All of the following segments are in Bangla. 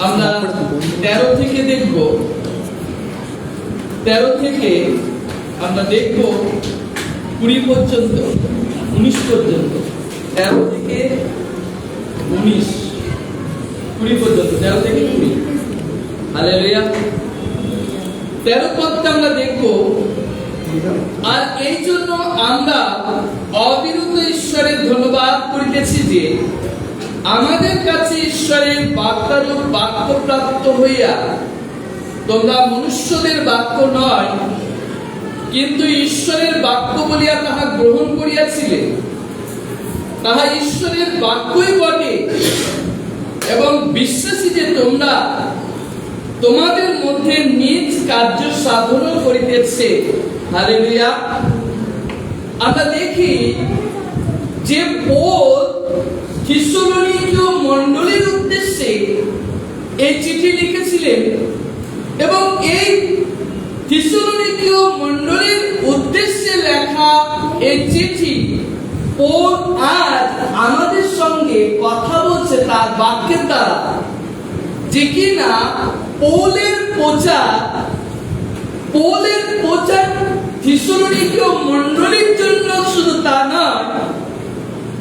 আমরা 13 থেকে দেখব, 13 থেকে আমরা দেখব 20 পর্যন্ত, 19 পর্যন্ত, 13 থেকে 19, 20 পর্যন্ত, 13 থেকে 20। হালেলুয়া। 13 পদটা আমরা দেখব। আর এই জন্য আমরা অবিরত ঈশ্বরের ধন্যবাদ করিতেছি যে আমাদের কাছে ঈশ্বরের বার্তারূপ বাক্য প্রাপ্ত হইয়া তোমরা মনুষ্যদের বাক্য নয় কিন্তু ঈশ্বরের বাক্য বলিয়া তাহা গ্রহণ করিয়াছিলে, তাহা ঈশ্বরের বাক্যই বটে, এবং বিশ্বাসী যে তোমরা তোমাদের মধ্যে নিজ কার্য সাধন করিতেছে। হালেলুয়া। আমরা দেখি যে পৌল থিসসলুনিকীয় মণ্ডলীর উদ্দেশ্যে এই চিঠি লিখেছিলেন, এবং এই থিসসলুনিকীয় মণ্ডলীর উদ্দেশ্যে লেখা এই চিঠি পৌল আজ আমাদের সঙ্গে কথা বলছে তার বাক্যের দ্বারা, যে কিনা পৌলের প্রচার থিসসলুনিকীয় মণ্ডলীর জন্য শুধু তা নয়,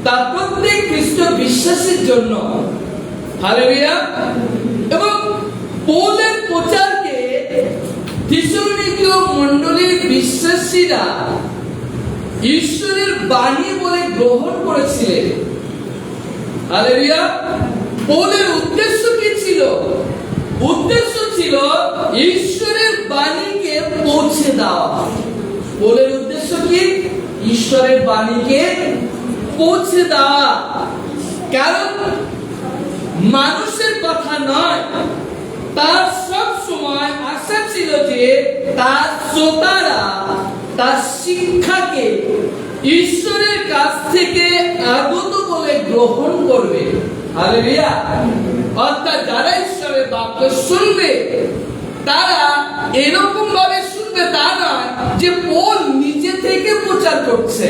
তার প্রত্যেক খ্রিস্ট বিশ্বাসীর জন্য। হালেলুয়া। এবং পৌলের প্রচারকে থিসসলুনিকীয় মণ্ডলীর বিশ্বাসীরা ঈশ্বরের বাণী বলে গ্রহণ করেছিলেন। হালেলুয়া। পৌলের উদ্দেশ্য কি ছিল? উদ্দেশ্য ছিল ঈশ্বরের বাণীকে পৌঁছে দেওয়া। পৌলের উদ্দেশ্য কি? ঈশ্বরের বাণীকে পৌঁছে দেওয়া। কারণ মানুষের কথা নয়, তার সব সময় আশা ছিল যে তার শ্রোতারা তার শিক্ষাকে ঈশ্বরের কাছ থেকে আগত বলে গ্রহণ করবে। হালেলুয়া। অর্থাৎ যারা ঈশ্বরের বাক্য শুনবে তারা এরকম ভাবে শুনবে তা নয় যে পৌল নিজে থেকে প্রচার করছে।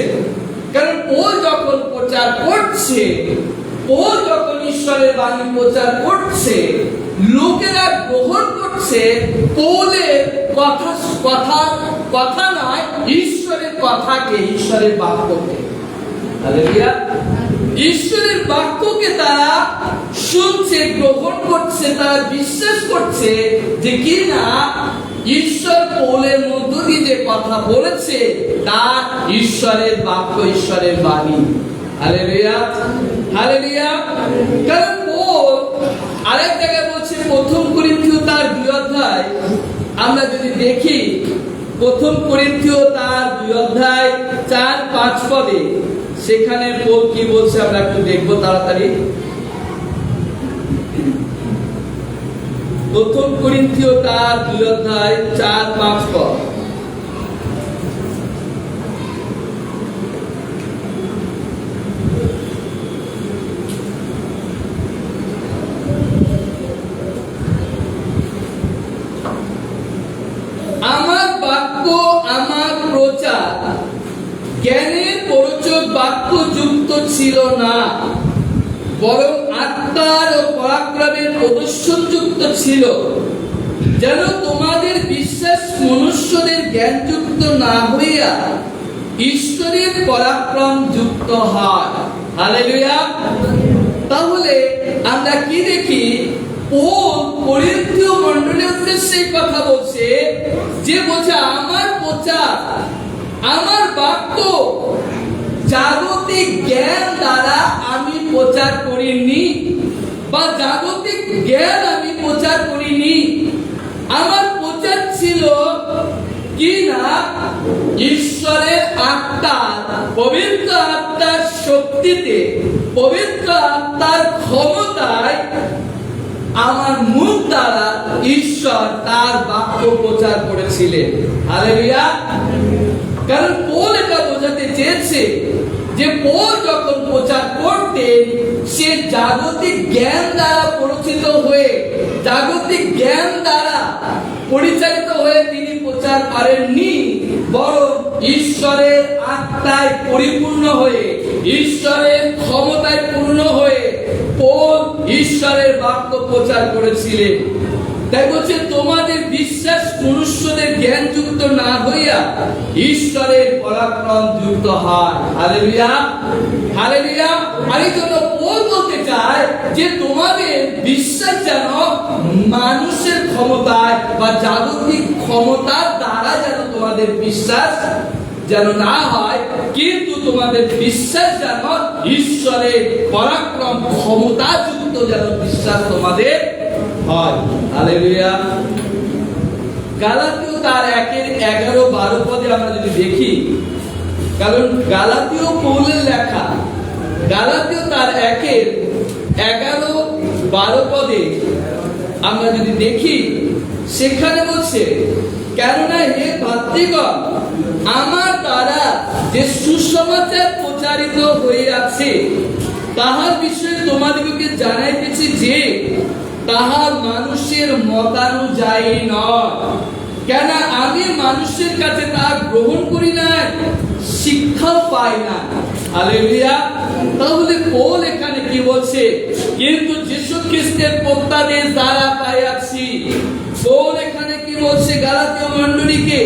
কারণ পৌল যখন প্রচার করছে, পৌল যখন ঈশ্বরের বাণী প্রচার করছে, লোকেরা গ্রহণ করছে পৌলের কথা নয়, ঈশ্বরের কথাকে, ঈশ্বরের বাক্যকে। হালেলুয়া। ঈশ্বরের বাক্যকে তারা শুনছে, গ্রহণ করছে, তারা বিশ্বাস করছে যে কিনা ঈশ্বর পৌলের মধ্য দিয়ে যে কথা বলেছে তা ঈশ্বরের বাক্য, ঈশ্বরের বাণী। হালেলুয়া। হালেলুয়া। কারণ পৌল আরেক জায়গায় বলছে, প্রথম করিন্থীয় তার 2 অধ্যায়, আমরা যদি দেখি প্রথম করিন্থীয় তার 2 অধ্যায় 4-5 পদে, সেখানে পৌল কি বলছে আমরা একটু দেখবো তাড়াতাড়ি। প্রথম করিন্থীয় তার 2 অধ্যায় 4-5 পদ। আমার বাক্য, আমার প্রচার জ্ঞানের প্ররোচক বাক্য যুক্ত ছিল না, বরং আত্মার ও পরাক্রমের প্রদর্শন যুক্ত ছিল, যেন তোমাদের বিশ্বাস মনুষ্যদের জ্ঞান যুক্ত না হইয়া ঈশ্বরের পরাক্রম যুক্ত হয়। হালেলুয়া। তাহলে আমরা কি দেখি? পৌল করিন্থীয় মণ্ডলীর উদ্দেশ্যে কথা বলছে, যে বলছে আমার প্রচার, আমার বাক্য জাগতিক জ্ঞান দ্বারা আমি প্রচার করিনি, বা জাগতিক জ্ঞান আমি প্রচার করিনি। আমার প্রচার ছিল কি না ঈশ্বরের আত্মার, পবিত্র আত্মার শক্তিতে, পবিত্র আত্মার ক্ষমতায় আমার মুখ দ্বারা ঈশ্বর তার বাক্য প্রচার করেছিলেন। হালেলুয়া। কারণ পৌল এটা বোঝাতে চেয়েছে যে পৌল যখন প্রচার করতেন, সে জাগতিক জ্ঞান দ্বারা পরিচিত হয়ে, জাগতিক জ্ঞান দ্বারা পরিচালিত হয়ে তিনি প্রচার করেননি, বরং ঈশ্বরের আত্মায় পরিপূর্ণ হয়ে, ঈশ্বরের ক্ষমতায় পূর্ণ হয়ে পৌল ঈশ্বরের বাক্য প্রচার করেছিলেন। তাই বলছে তোমাদের বিশ্বাস মনুষ্যদের জ্ঞান যুক্ত না হইয়া ঈশ্বরের পরাক্রম যুক্ত হয়। Hallelujah, hallelujah. আর এই জন্য পৌল বলতে চায় যে তোমাদের বিশ্বাস যেন মানুষের ক্ষমতায় বা জাগতিক ক্ষমতার দ্বারা যেন তোমাদের বিশ্বাস যেন না হয়, কিন্তু তোমাদের বিশ্বাস যেন ঈশ্বরের পরাক্রম ক্ষমতা যুক্ত যেন বিশ্বাস তোমাদের হয়। হালেলুয়া। গালাতীয় তার 1-11-12 পদে আমরা যদি দেখি, কারণ গালাতীয় পৌলের লেখা, গালাতীয় তার 1-11-12 পদে আমরা যদি দেখি, সেখানে বলছে, কেননা হে ভাতৃগণ, আমার দ্বারা যে সুসমাচার প্রচারিত হইয়াছে তাহার বিষয়ে তোমাদিগকে জানাইতেছি যে তাহা মানুষের মতানুযায়ী নয়। কেন আমি মানুষের কাছে তাহা গ্রহণ করি না, শিক্ষাও পাই না। হালেলুয়া। তাহলে পৌল এখানে কি বলছে? কিন্তু যীশু খ্রিস্টের প্রত্যাদেশ দ্বারা পাইয়াছি। পৌল এখানে কি বলছে গালাতীয় মণ্ডলীকে?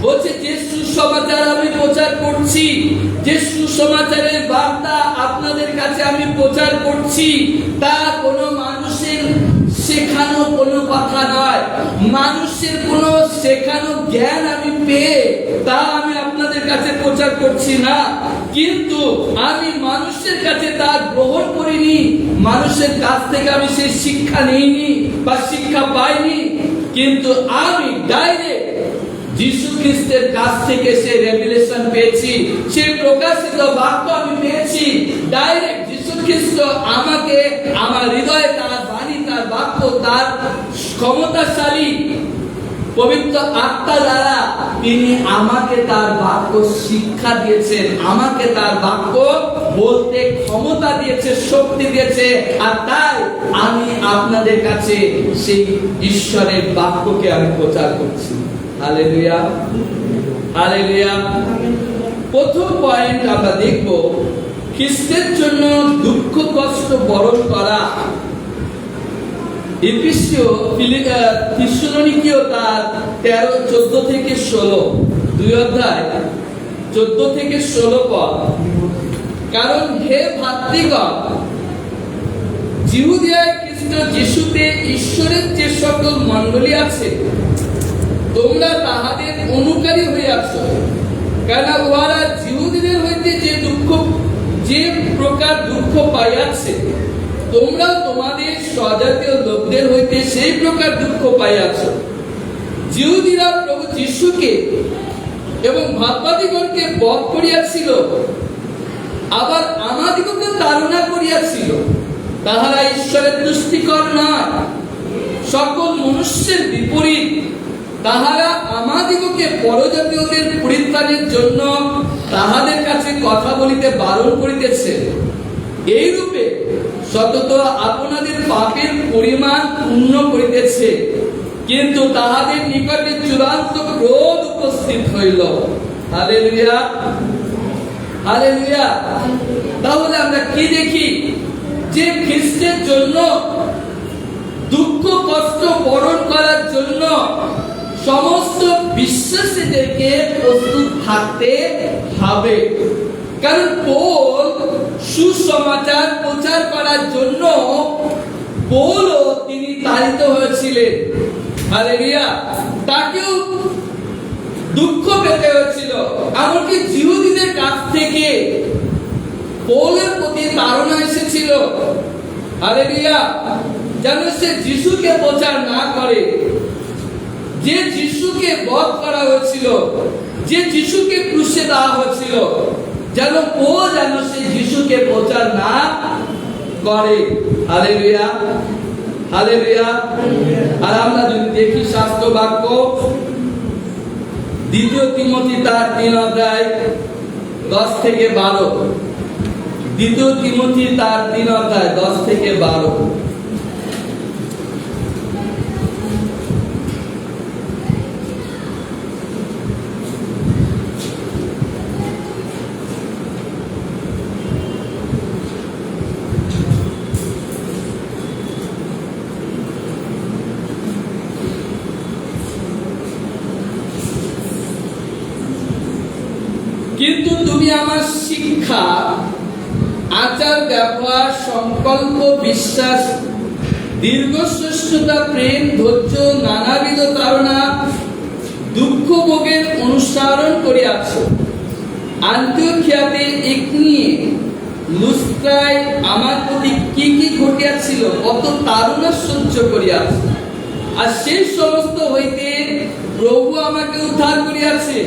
বলছে যে সুসমাচার আমি প্রচার করছি, যে সুসমাচারের বার্তা আপনাদের কাছে আমি প্রচার করছি, তা কোনো মানুষের শেখানো কোনো কথা নয়, মানুষের কোনো শেখানো জ্ঞান আমি পেয়ে তা আমি আপনাদের কাছে প্রচার করছি না, কিন্তু আমি মানুষের কাছে তা গ্রহণ করিনি, মানুষের কাছ থেকে আমি সেই শিক্ষা নিইনি বা শিক্ষা পাইনি, কিন্তু আমি ডাইরেক্ট যীশু খ্রিস্টের কাছ থেকে সেই রেভেলেশন পেয়েছি, সেই প্রকাশিত বাক্য আমি পেয়েছি ডাইরেক্ট। যীশু খ্রিস্ট আমাকে আমার হৃদয়ে তার বাণী, তার বাক্য, তার ক্ষমতাশালী পবিত্র আত্মা দ্বারা তিনি আমাকে তার বাক্য শিক্ষা দিয়েছেন, আমাকে তার বাক্য বলতে ক্ষমতা দিয়েছে, শক্তি দিয়েছে। আর তাই আমি আপনাদের কাছে সেই ঈশ্বরের বাক্যকে আমি প্রচার করছি। Hallelujah, hallelujah. প্রথম পয়েন্ট আমরা দেখব, খ্রিস্টের জন্য দুঃখ কষ্ট বরণ করা। থিস্সলুনিকীয় তার 13-14-16, 2 অধ্যায় 14-16 পদ। কারণ হে ভাতৃগণ, জিহুদিয়ায় খ্রিস্ট যিশুতে ঈশ্বরের যে সকল মণ্ডলী আছে, তোমরা তাহাদের অনুকারী হইয়াছ। কেন উহারা জিহুদীদের হইতে যে প্রকার দুঃখ পাইয়াছে, তোমরাও তোমাদের স্বজাতীয় লোকদের হইতে সেই প্রকার দুঃখ পাইয়াছ। জিহুদীরা প্রভু যিশুকে এবং ভাববাদীগণকে বধ করিয়াছিল, আবার আমাদিগকে তাড়না করিয়াছিল। তাহারা ঈশ্বরের তুষ্টিকর নয়, সকল মনুষ্যের বিপরীত। তাহারা আমাদিগকে পরজাতীয়দের পরিত্রাণের জন্য তাহাদের কাছে কথা বলিতে বারণ করিতেছে। এইরূপে সতত আপনাদের পাপের পরিমাণ পূর্ণ করিতেছে, কিন্তু তাহাদের নিকটে চূড়ান্ত ক্রোধ উপস্থিত হইল। Hallelujah, hallelujah. তাহলে আমরা কি দেখি? যে খ্রিস্টের জন্য দুঃখ কষ্ট বরণ করার জন্য সমস্ত বিশ্বাসীদেরকে প্রস্তুত থাকতে হবে। কারণ পৌল সুসমাচার প্রচার করার জন্য পৌলও তিনি তাড়িত হয়েছিলেন। হালেলুয়া। তাকেও দুঃখ পেতে হয়েছিল, এমনকি জিহুদীদের কাছ থেকে পৌলের প্রতি তাড়না এসেছিল। হালেলুয়া। যেন সে যিশুকে প্রচার না করে, যে যিশুকে বধ করা হয়েছিল, যে যিশুকে ক্রুশে দেওয়া হয়েছিল, যেন সে যিশুকে প্রচার না করে। Hallelujah, hallelujah. আর আমরা যদি দেখি শাস্ত্র বাক্য, 2 তিমথি তার 3 অধ্যায় 10-12, 2 তিমথি তার 3 অধ্যায় 10-12। আমার শিক্ষা, আচার ব্যবহার, সংকল্প, বিশ্বাস, দীর্ঘশ্রেষ্ঠতা, প্রেম, ধৈর্য, নানাবিধ তাড়না, দুঃখ ভোগের অনুসরণ করিয়াছ। আন্তিওখিয়াতে ইকনিয়ে, লুস্ত্রায় আমার প্রতি কি কি ঘটিয়াছিল, কত তাড়না সহ্য করিয়াছ। আর সেই সমস্ত হইতে প্রভু আমাকে উদ্ধার করিয়াছে।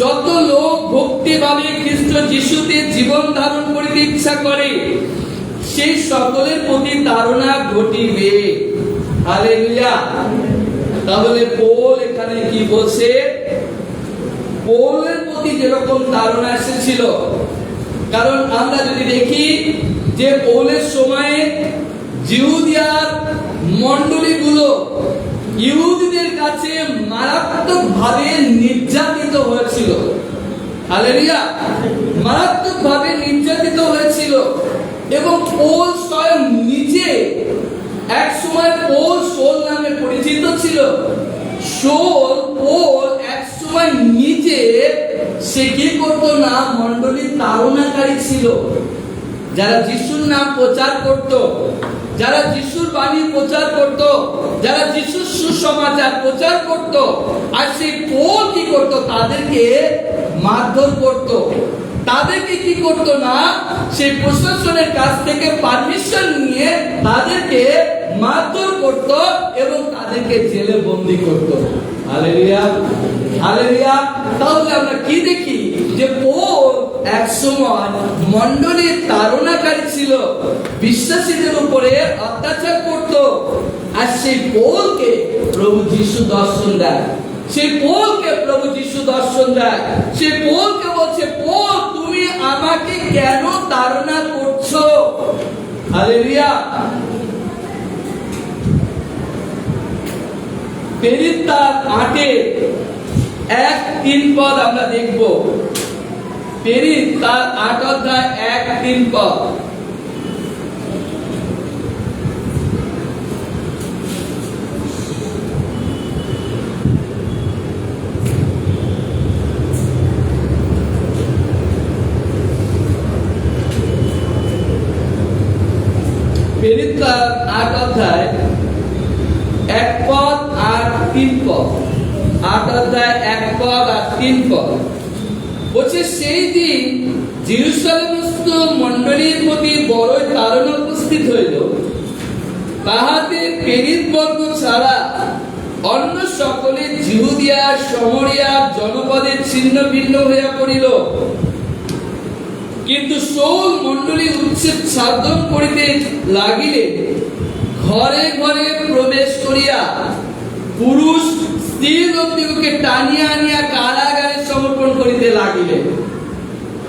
যত লোক ভক্তিভাবে খ্রিস্ট যিশুতে জীবন ধারণ করিতে ইচ্ছা করে, সেই সকলের প্রতি তাড়না ঘটিবে। হালেলুয়া। তাহলে পৌল এখানে কি বলছে? পৌলের প্রতি যেরকম তাড়না এসেছিল, কারণ আমরা যদি দেখি যে পৌলের সময়ে জিহুদিয়ার মণ্ডলীগুলো ইহুদিদের কাছে মারাত্মকভাবে নির্যাতিত হয়েছিল। হালেলুয়া। মারাত্মকভাবে নির্যাতিত হয়েছিল। এবং পৌল স্বয়ং নিজে এক সময় পৌল সোল নামে পরিচিত ছিল। পৌল এক সময় নিজে সে কি করতো না, মণ্ডলীর তাড়নাকারী ছিল। যারা যিশুর নাম প্রচার করত, যারা যিশুর বাণী প্রচার করত, যারা যিশুর সুসমাচার প্রচার করত, আর সেই পৌল কি করত? তাদেরকে মারধর করত। তাদেরকে কি করত না, সেই প্রশাসনের কাছ থেকে পারমিশন নিয়ে তাদেরকে মারধর করত এবং তাদেরকে জেলে বন্দী করত। Hallelujah, hallelujah. তাহলে আমরা কি দেখি যে পৌল এক সময় মণ্ডলীর তাড়নাকারী ছিল, বিশ্বাসীদের উপরে অত্যাচার করত। আর সেই পৌলকে প্রভু যিশু দর্শন দেয়। সেই পৌলকে প্রভু যিশু দর্শন দেয়। সেই পৌলকে বলছে, পৌল তুমি আমাকে কেন তাড়না করছো? হালেলুয়া। প্রেরিত তার 8:1-3 আমরা দেখব। প্রেরিত তার 8 অধ্যায় 1-3। প্রেরিত তার 8 অধ্যায় 1-3। 8 অধ্যায় 1-3 বলছে, সেই দিন জেরুজালেমস্থ মণ্ডলীর প্রতি বড়ই তাড়না উপস্থিত হইল। তাহাতে প্রেরিত বর্গ ছাড়া অন্য সকলে জিহুদিয়া শমরিয়া জনপদের ছিন্ন ভিন্ন হইয়া পড়িল। কিন্তু সৌল মণ্ডলী উচ্ছেদ সাধন করিতে লাগিলে ঘরে ঘরে প্রবেশ করিয়া পুরুষ স্ত্রী লোকদিগকে টানিয়া আনিয়া কারাগারে সমর্পণ করিতে লাগিলে।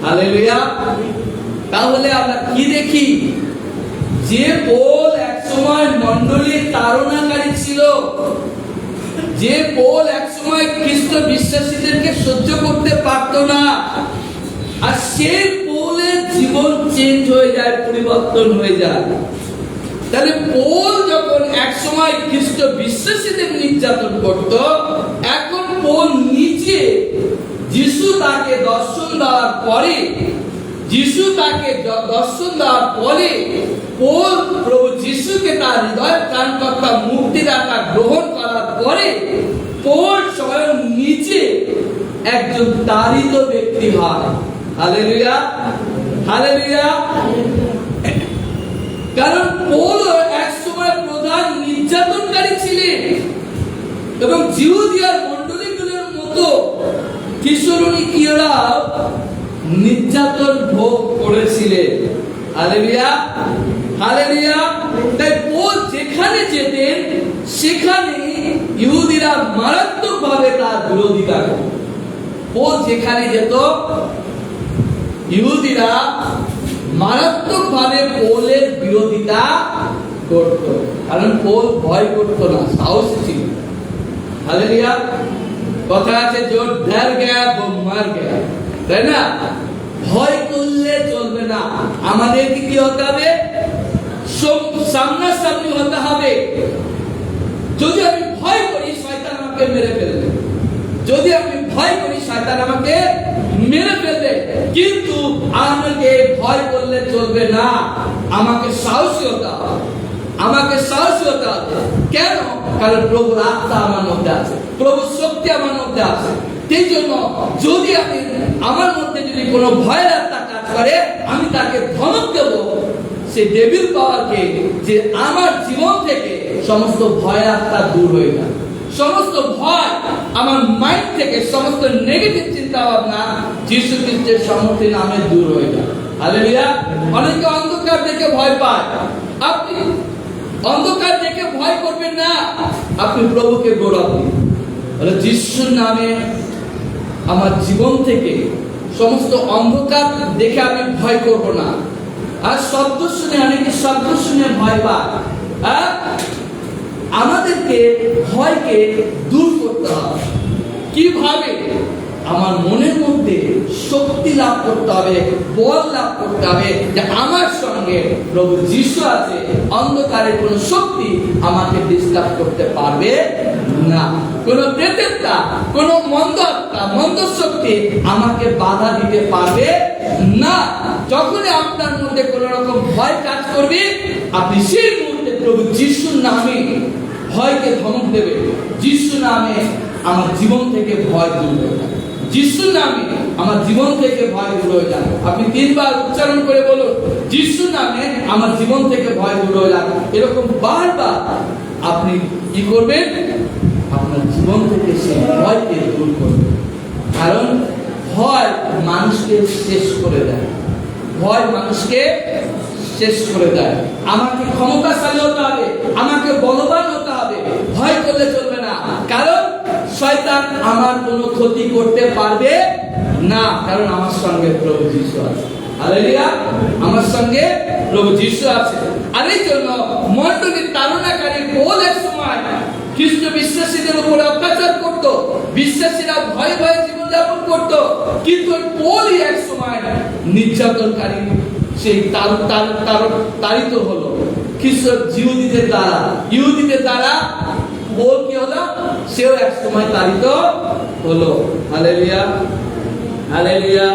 হালেলুয়া। তাহলে আমরা কি দেখি? যে পৌল এক সময় মণ্ডলীর তাড়নাকারী ছিল, যে পৌল এক সময় খ্রিস্ট বিশ্বাসীদেরকে সহ্য করতে পারত না, আর সেই পৌলের জীবন চেঞ্জ হয়ে যায়, পরিবর্তন হয়ে যায়। তাহলে পৌল যখন এক সময় খ্রিস্ট বিশ্বাসীদের নির্যাতন করত, এখন পৌল নিজে যিশু তাকে দর্শন দেওয়ার পরে, পৌল প্রভু যিশুকে তার হৃদয় ত্রাণকর্তা মুক্তিদাতা গ্রহণ করার পরে পৌল স্বয়ং নিজে একজন তাড়িত ব্যক্তি হয়। Hallelujah, hallelujah. কারণ পৌল এক সময় প্রধান নির্যাতনকারী ছিলেন এবং জিহুদিয়ার মণ্ডলীগুলোর মতো থিসলনিকীয়রা নির্যাতন ভোগ করেছিলেন। Hallelujah, hallelujah. তাই পৌল যেখানে যেতেন সেখানে ইহুদিরা মারাত্মকভাবে তার বিরোধিতা করত। পৌল যেখানে যেত ইহুদিরা মারাত্মকভাবে পৌলের বিরোধিতা করত, কারণ পৌল ভয় করত না, সাহসী ছিল। হালেলুয়া। কথা আছে, জোর ডর গয়া वो मर गया, তাই না? ভয় করলে চলবে না, আমাদেরকে কি হতে হবে? সামনাসামনি হতে হবে। যদি আমি ভয় করি শয়তান আমাকে মেরে ফেলবে, যদি আমি ভয় করি শয়তান আমাকে মেরে ফেলবে। আমাকে ভয় করলে চলবে না, আমাকে সাহসী হতে হবে, আমাকে সাহসী হতে হবে। কেন? কারণ প্রভুর আত্মা আমার মধ্যে আছে, প্রভুর শক্তি আমার মধ্যে আছে। সেই জন্য যদি আমার মধ্যে যদি কোনো ভয়ের আত্মা কাজ করে, আমি তাকে ধমক দেব সে ডেভিল পাওয়ারকে, যে আমার জীবন থেকে সমস্ত ভয়ের আত্মা দূর হয়ে যায়, সমস্ত ভয় আমার মাইন্ড থেকে, সমস্ত নেগেটিভ চিন্তা ভাবনা যীশু খ্রিস্টের সমর্থে নামে দূর হয়ে যায়। হালেলুয়া। অনেকে অন্ধকার দেখে ভয় পায়, আপনি অন্ধকার দেখে ভয় করবেন না, আপনি প্রভুকে গৌরব দিন। যিশুর নামে আমার জীবন থেকে সমস্ত অন্ধকার দেখে আমি ভয় করব না। আর শব্দ শুনে, অনেকে শব্দ শুনে ভয় পায়। আমাদেরকে ভয়কে দূর করতে হবে। কিভাবে? আমার মনের মধ্যে শক্তি লাভ করতে হবে, বল লাভ করতে হবে যে আমার সঙ্গে প্রভু যিশু আছে, অন্ধকারের কোন শক্তি আমাকে ডিস্টার্ব করতে পারবে না, কোন প্রেতাত্মা, কোন মন্দ আত্মা, মন্দ শক্তি আমাকে বাধা দিতে পারবে না। যখনই আপনার মধ্যে কোন রকম ভয় কাজ করবে, আপনি সেই মুহূর্তে প্রভু যিশুর নামে ভয়কে ধমক দেবে। যিশু নামে আমার জীবন থেকে ভয় দূর হয়ে যাবে, যিশু নামে আমার জীবন থেকে ভয় দূর হয়ে যাবে। আপনি 3 বার উচ্চারণ করে বলুন, যিশু নামে আমার জীবন থেকে ভয় দূর হয়ে যাবে। এরকম বারবার আপনি কি করবেন? আপনার জীবন থেকে সেই ভয়কে দূর করবেন। কারণ ভয় মানুষকে শেষ করে দেয়, ভয় মানুষকে শেষ করে দেয়। আমাকে ক্ষমতাশালী হতে হবে, আমাকে বলবান হতে হবে, ভয় করলে চলবে না। কারণ শয়তান আমার কোনো ক্ষতি করতে পারবে না, কারণ আমার সঙ্গে প্রভু যিশু আছে। হালেলুয়া। আমার সঙ্গে প্রভু যিশু আছে। আর এই জন্য মণ্ডলীর তাড়নাকারী পৌল এক সময় খ্রিস্ট বিশ্বাসীদের উপরে অত্যাচার করত, বিশ্বাসীরা ভয়ে ভয়ে জীবনযাপন করত, কিন্তু পৌলই এক সময় নির্যাতনকারী সেই তাড়িত হলো খ্রিস্ট ইহুদিদের দ্বারা। পৌল কি হলো? সেও এক সময় তাড়িত হলো। Hallelujah, hallelujah.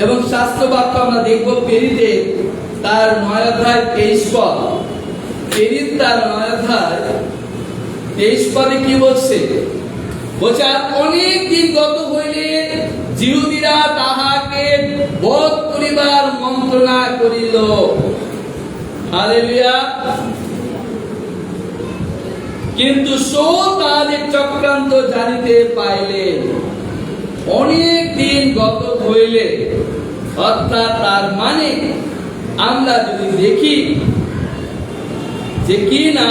এবং শাস্ত্র বাক্য আমরা দেখব পেরিতে তার 9 অধ্যায় 23 পদ। পেরিত তার 9 অধ্যায় 23 পদে কি বলছে? বলছে, আর অনেক দিন গত হইলে জিহুদীরা তাহাকে বধ করিবার মন্ত্রণা করিল। হালেলুয়া। কিন্তু সো তাদের চক্রান্ত জানিতে পাইলে। অনেক দিন গত হইলে, অর্থাৎ তার মানে আমরা যদি দেখি যে কি না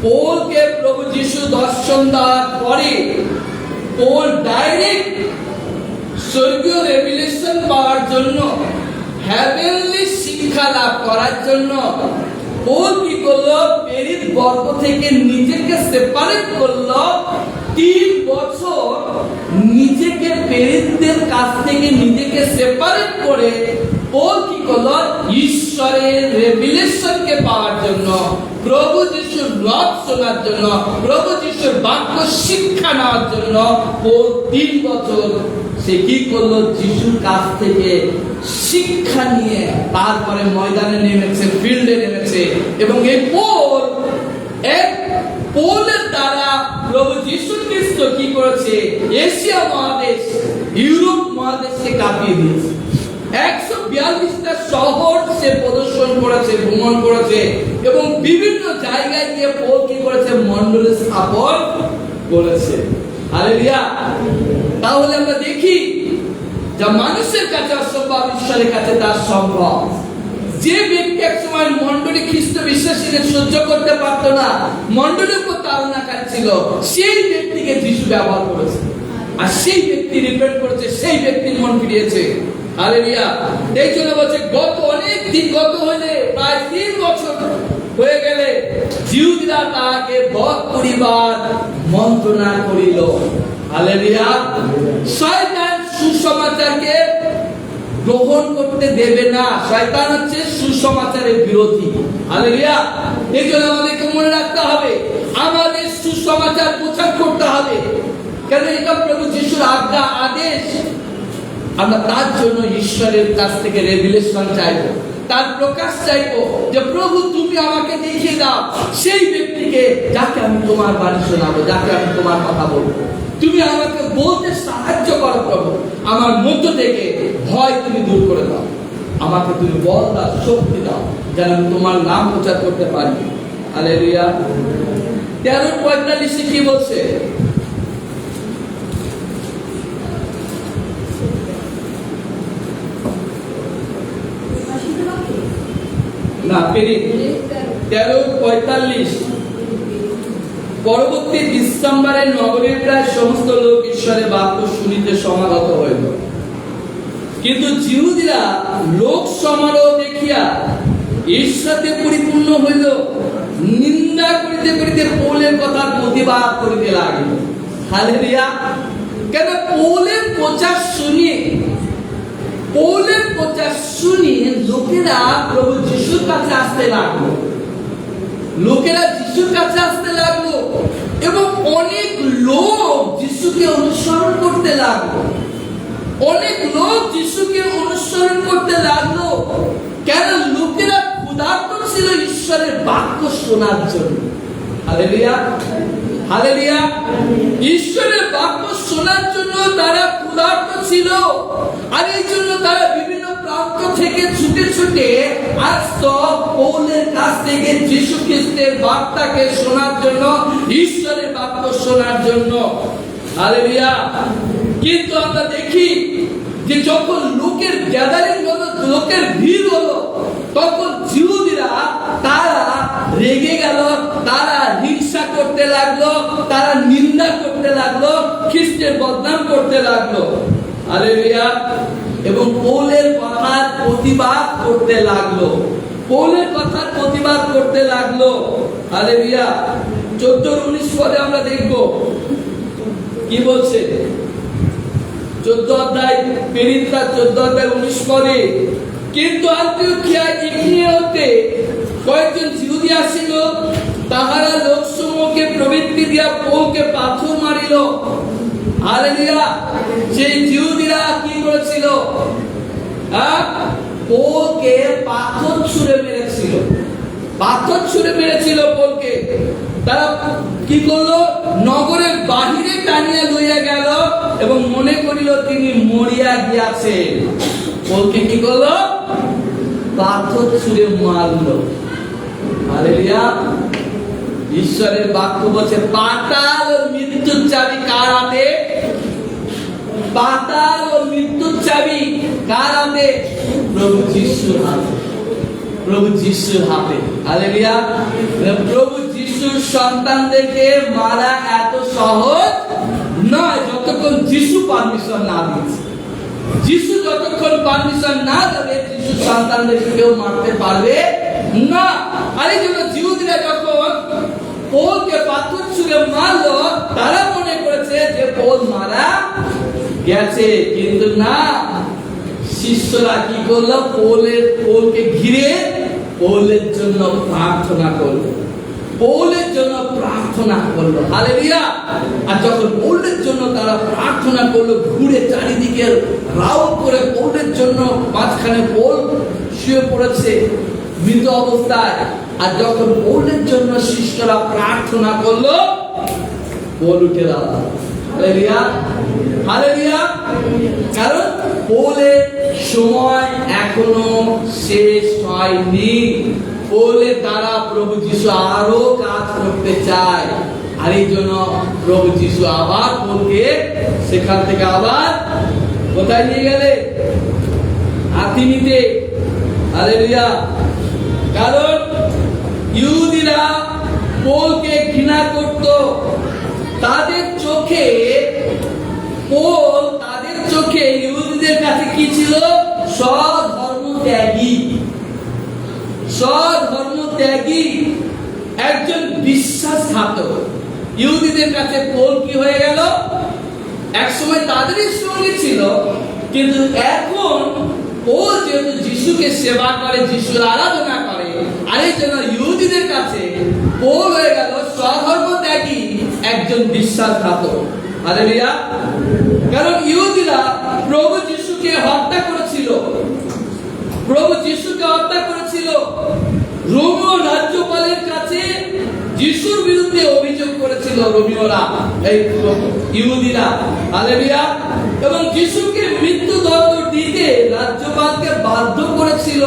পৌলকে প্রভু যিশু দর্শন দেওয়ার পরে পৌল ডাইরেক্ট স্বর্গীয় রেভিলেশন পাওয়ার জন্য, হেভেনলি শিক্ষা লাভ করার জন্য পৌল কি করলো? পেরিত বর্গ থেকে নিজেকে সেপারেট করলো। 3 বছর নিজেকে পেরিতদের কাছ থেকে নিজেকে সেপারেট করে পৌল কি করলো? ঈশ্বরের রেভিলেশনকে পাওয়ার জন্য, প্রভু যিশুর রব শোনার জন্য, প্রভু যিশুর বাক্য শিক্ষা নেওয়ার জন্য পৌল 3 বছর সে কি করলো? যিশুর কাছ থেকে শিক্ষা নিয়ে তারপরে ময়দানে নেমেছে, ফিল্ডে নেমেছে। এবং এই পৌলের দ্বারা প্রভু যিশু খ্রিস্ট কি করেছে? এশিয়া মহাদেশ, ইউরোপ মহাদেশকে কাঁপিয়ে দিয়েছে। 142টা শহর সে প্রদর্শন করেছে, ভ্রমণ করেছে, এবং বিভিন্ন জায়গায় গিয়ে পৌল কি করেছে? মণ্ডলী স্থাপন করেছে। হালেলুয়া। তাহলে আমরা দেখি যা মানুষের কাছে অসম্ভব, ঈশ্বরের কাছে তা সম্ভব। যে ব্যক্তি এক সময় মণ্ডলী খ্রিস্ট বিশ্বাসীদের সহ্য করতে পারত না, মণ্ডলীর উপর তাড়নাকারী ছিল, সেই ব্যক্তিকে যিশু ব্যবহার করেছে, আর সেই ব্যক্তি রিপেন্ট করেছে, সেই ব্যক্তির মন ফিরিয়েছে। হালেলুয়া। এই জন্য বলছে, অনেক দিন গত হইলে, প্রায় 3 বছর হয়ে গেলে জিহুদীরা তাহাকে বধ করিবার মন্ত্রণা করিল। হালেলুয়া। শয়তান সুসমাচারকে গ্রহণ করতে দেবে না। শয়তান হচ্ছে সুসমাচারের বিরোধী। হালেলুয়া। এই জন্য আমাদেরকে মনে রাখতে হবে, আমাদের সুসমাচার প্রচার করতে হবে। কেন এটা প্রভু যিশুর আজ্ঞা, আদেশ। আমরা তার জন্য ঈশ্বরের কাছ থেকে রেভিলেশন চাইবো, তার প্রকাশ চাইবো, যে প্রভু তুমি আমাকে দেখিয়ে দাও সেই ব্যক্তিকে যাকে আমি তোমার বাণী শোনাবো, যাকে আমি তোমার কথা বলবো। তুমি আমাকে বলতে সাহায্য করো প্রভু, আমার মধ্য থেকে ভয় তুমি দূর করে দাও, আমাকে তুমি বল দাও, শক্তি দাও, যেন আমি তোমার নাম প্রচার করতে পারি। হালেলুয়া। 13:45 কি বলছে? না, 13:45 পরবর্তী ডিসেম্বরে নগরীর প্রায় সমস্ত লোক ঈশ্বরের বাক্য শুনিতে সমাগত হইল, কিন্তু জিহুদীরা লোক সমারোহ দেখিয়া ঈর্ষাতে পরিপূর্ণ হইল, নিন্দা করিতে করিতে পৌলের কথার প্রতিবাদ করিতে লাগিল। হালেলুয়া। কেন? পৌলের প্রচার শুনিয়ে লোকেরা প্রভু যিশুর কাছে আসতে লাগলো, এবং অনেক লোক যিশুকে অনুসরণ করতে লাগলো। কেন? লোকেরা ক্ষুধার্ত ছিল ঈশ্বরের বাক্য শোনার জন্য। Hallelujah, hallelujah. ঈশ্বরের বাক্য শোনার জন্য তারা ক্ষুধার্ত ছিল, আর এই জন্য তারা বিভিন্ন প্রান্ত থেকে ছুটে ছুটে আসতো পৌলের কাছ থেকে যীশু খ্রিস্টের বার্তাকে শোনার জন্য, ঈশ্বরের বাক্য শোনার জন্য। হালেলুয়া। কিন্তু আমরা দেখি যে যখন লোকের গ্যাদারিং হলো, লোকের ভিড় হলো, তখন জিহুদীরা তারা রেগে গেল, তারা হিংসা করতে লাগলো, তারা নিন্দা করতে লাগলো, খ্রিস্টের বদনাম করতে লাগলো। হালেলুয়া। এবং পৌলের কথার প্রতিবাদ করতে লাগলো। হালেলুয়া। 14-19 পরে আমরা দেখব কি বলছে। 14 অধ্যায়, 14:19 পরে, কিন্তু আন্তিওখিয়ায় ইকনিয়াতে কয়েকজন জিহুদী আসিল, তাহারা লোকসমূহকে প্রবৃত্তি দিয়া পৌলকে পাথর মারিল। হালেলুয়া। সেই জিহুদীরা কি করেছিল? পৌলকে পাথর ছুঁড়ে মেরেছিল পৌলকে। তারা কি করলো? নগরের বাহিরে টানিয়া লইয়া গেল এবং মনে করিল তিনি মরিয়া গিয়াছেন। পৌলকে কি করলো? পাথর ছুঁড়ে মারলো। হালেলুয়া। ঈশ্বরের বাক্য বলছে পাতাল ও মৃত্যুর চাবি কার হাতে? পাতাল ও মৃত্যুর চাবি কার হাতে? প্রভু যিশুর হাতে। হালেলুয়া। প্রভু যিশুর সন্তানদেরকে মারা এত সহজ নয় যতক্ষণ যিশু পারমিশন না দিচ্ছে। যিশু যতক্ষণ পারমিশন না দেবে, যিশুর সন্তানদেরকে কেউ মারতে পারবে না। আর এই জন্য জিহুদীরা যখন পৌলকে পাথর ছুঁড়ে মারলো, তারা মনে করেছে যে পৌল মারা গেছে, কিন্তু না। শিষ্যরা কি করলো? পৌলকে ঘিরে পৌলের জন্য প্রার্থনা করলো। হালেলুয়া। আর যখন পৌলের জন্য তারা প্রার্থনা করলো, ঘুরে চারিদিকে রাউন্ড করে পৌলের জন্য, মাঝখানে পৌল শুয়ে পড়েছে মৃত অবস্থায়, আর যখন পৌলের জন্য শিষ্যরা প্রার্থনা করলো, পৌল উঠে দাঁড়ালো। Hallelujah, hallelujah. কারণ পৌলের সময় এখনো শেষ হয়নি। পৌলের দ্বারা প্রভু যিশু আরো কাজ করতে চায়, আর এই জন্য প্রভু যিশু আবার পৌলকে সেখান থেকে আবার কোথায় নিয়ে গেলে? আথিনিতে। হালেলুয়া। কারণ ইহুদিরা পৌলকে ঘৃণা করত। তাদের চোখে ইহুদিদের কাছে কি ছিল? স্বধর্মত্যাগী একজন বিশ্বাসঘাতক। ইহুদিদের কাছে পৌল কি হয়ে গেল? একসময় তাদেরই সঙ্গে ছিল, কিন্তু এখন পৌল যেহেতু যিশুকে সেবা করে, যিশুর আরাধনা করে, আর এই জন্য ইহুদিদের কাছে পৌল হয়ে গেল স্বধর্মত্যাগী একজন বিশ্বাসঘাতক। হালেলুয়া। কারণ ইহুদিরা প্রভু যিশুকে হত্যা করেছিল, প্রভু যিশুকে হত্যা করেছিল। রোমীয় রাজ্যপালের কাছে যিশুর বিরুদ্ধে অভিযোগ করেছিল রোমীয়রা, এই ইহুদিরা। হালেলুয়া। এবং যিশুকে মৃত্যুদণ্ড দিতে রাজ্যপালকে বাধ্য করেছিল।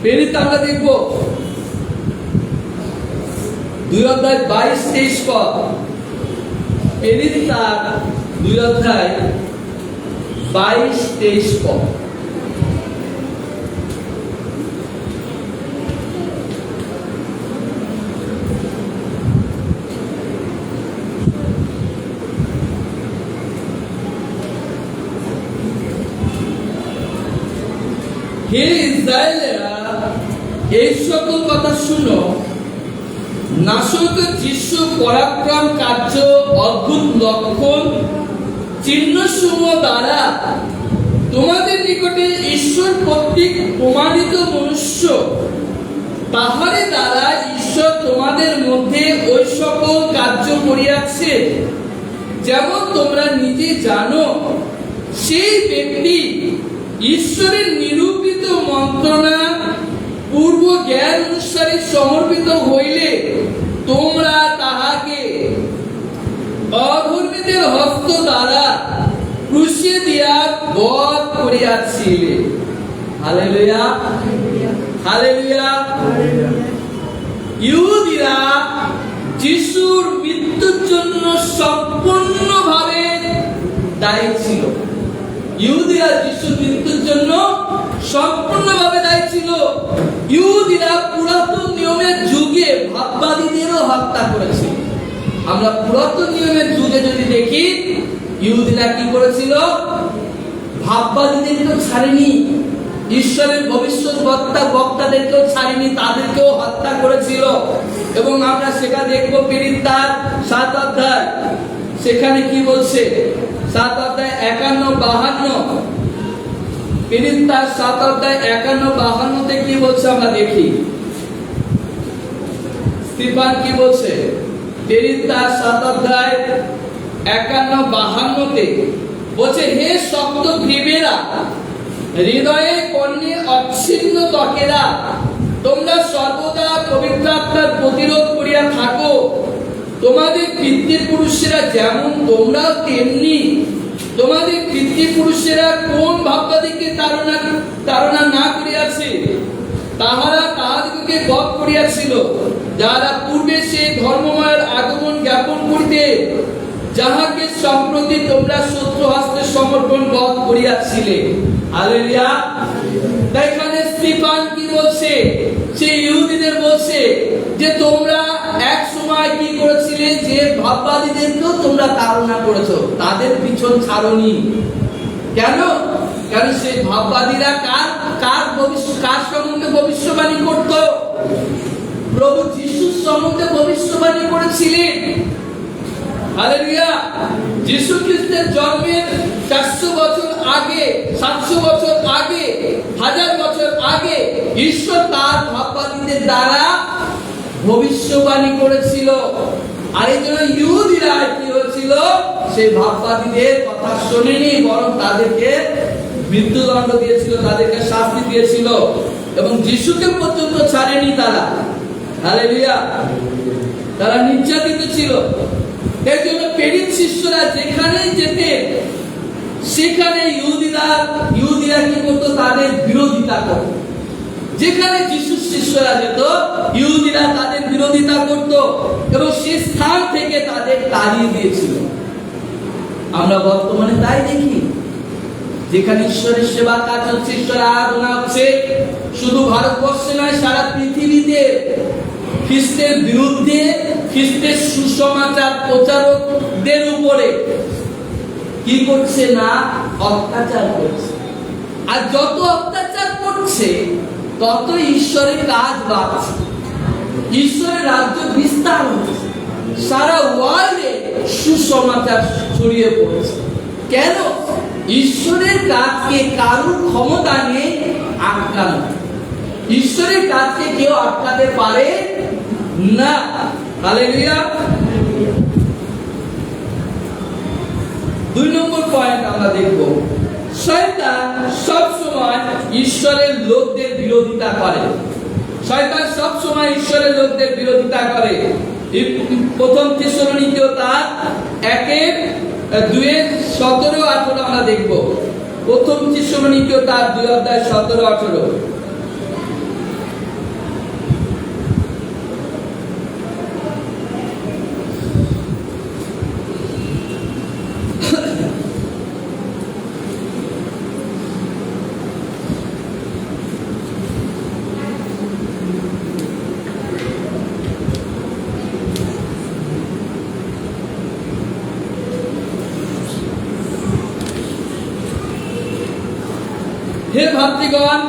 প্রেরিত আমরা দেখব 2 অধ্যায় 22-23 পদ। প্রেরিত 2 অধ্যায় 22-23 পদ। হে ইসরায়েলেরা, এই সকল কথা শুনো। নাসক যিশু পরাক্রম কার্য, অদ্ভুত লক্ষণ, চিহ্নসমূহ দ্বারা তোমাদের নিকটে ঈশ্বর কর্তৃক প্রমাণিত মনুষ্য, তাহারে দ্বারা ঈশ্বর তোমাদের মধ্যে ওই সকল কার্য করিয়াছে, যেমন তোমরা নিজে জানো। সেই ব্যক্তি ঈশ্বরের নিরূপিত মন্ত্রণা পূর্ব জ্ঞান অনুসারে সমর্পিত হইলে তোমরা তাহাকে অধর্মীদের হস্ত দ্বারা ক্রুশে দিয়া বধ করিয়াছিলে। Hallelujah, hallelujah. ইহুদিরা যিশুর মৃত্যুর জন্য সম্পূর্ণভাবে দায়ী ছিল। ইহুদিরা যিশুর মৃত্যুর জন্য সম্পূর্ণভাবে দায়ী ছিল। ইহুদিরা পুরাতন নিয়মের যুগে ভাববাদীদেরও হত্যা করেছিল। আমরা পুরাতন নিয়মের যুগে যদি দেখি, ইহুদিরা কি করেছিল? ভাববাদীদেরকেও ছাড়েনি, ঈশ্বরের ভবিষ্যৎবক্তাদেরকেও ছাড়েনি, তাদেরকেও হত্যা করেছিল। এবং আমরা সেটা দেখবো প্রেরিত 7 অধ্যায়। সেখানে কি বলছে? 7 অধ্যায় 51-52। প্রেরিত 7 অধ্যায় 51-52 কি বলছে আমরা দেখি। স্তিফান কি বলছে? প্রেরিত 7 অধ্যায় 51-52 বলছে, হে শক্ত গ্রীবেরা, হৃদয়ে কর্ণে অচ্ছিন্ন ত্বকেরা, তোমরা সর্বদা পবিত্র আত্মার প্রতিরোধ করিয়া থাকো। তোমাদের পিতৃপুরুষেরা যেমন তোমরাও তেমনি। তোমাদের পিতৃপুরুষেরা কোন ভাববাদীকে তাড়না না করিয়াছে? তাহারা তাহাদিগকে বধ করিয়াছিল, যারা পূর্বে সেই ধর্মময়ের আগমন জ্ঞাপন করিতে, যাহাকে সম্প্রতি তোমরা শত্রু হস্তে সমর্পণ বধ করিয়াছিলে। হালেলুয়া। এখানে স্তিফান কি বলছে? সে ইহুদিদের বলছে যে তোমরা এক সময় কি করেছিলে, যে ভাববাদীদেরকেও তোমরা তাড়না করেছো, তাদের পিছন ছাড়োনি। কেন? কারণ সেই ভাববাদীরা কার সম্বন্ধে ভবিষ্যবাণী করত? প্রভু যিশুর সম্বন্ধে ভবিষ্যবাণী করেছিলেন। হালেলুয়া। যিশু খ্রিস্টের জন্মের 400 বছর আগে, 700 বছর আগে, 1000 বছর আগে ঈশ্বর তার ভাববাদীদের দ্বারা ভবিষ্যবাণী করেছিল। আর এই জন্য ইহুদিরা কি হয়েছিল? সেই ভাববাদীদের কথা শোনেনি, বরং তাদেরকে মৃত্যুদণ্ড দিয়েছিল, তাদেরকে শাস্তি দিয়েছিল, এবং যিশুকে পর্যন্ত ছাড়েনি তারা। হালেলুয়া। তারা নির্যাতিত ছিল। এই জন্য প্রেরিত শিষ্যরা যেখানে যেতেন, সেখানে ইহুদিরা কি করতো? তাদের বিরোধিতা করত। যেখানে যিশুর শিষ্যরা যেত, ইহুদিরা তাদের বিরোধিতা করত এবং সে স্থান থেকে তাদের তাড়িয়ে দিয়েছিল। আমরা বর্তমানে তাই দেখি। যেখানে ঈশ্বরের সেবা কাজ হচ্ছে, ঈশ্বরের আরাধনা হচ্ছে, শুধু ভারতবর্ষে নয়, সারা পৃথিবীতে খ্রিস্টের বিরুদ্ধে, খ্রিস্টের সুসমাচার প্রচারকদের উপরে কি করছে না? অত্যাচার করছে। আর যত অত্যাচার করছে, তত ঈশ্বরের কাজ বাড়ছে, ঈশ্বরের রাজ্য বিস্তার হচ্ছে, সারা ওয়ার্ল্ডে সুসমাচার ছড়িয়ে পড়ছে। কেন? ঈশ্বরের কাজকে কারোর ক্ষমতা নেই আটকানো। ঈশ্বরের কাজকে কেউ আটকাতে পারে না। হালেলুয়া। 2 নম্বর পয়েন্ট আমরা দেখব, শয়তান সব সময় ঈশ্বরের লোকদের বিরোধিতা করে। শয়তান সব সময় ঈশ্বরের লোকদের বিরোধিতা করে। প্রথম থেসলোনিকীয় তার 1:2-17-18 আমরা দেখব। প্রথম থেসলোনিকীয় তার 2:17-18। হে ভাতৃগণ,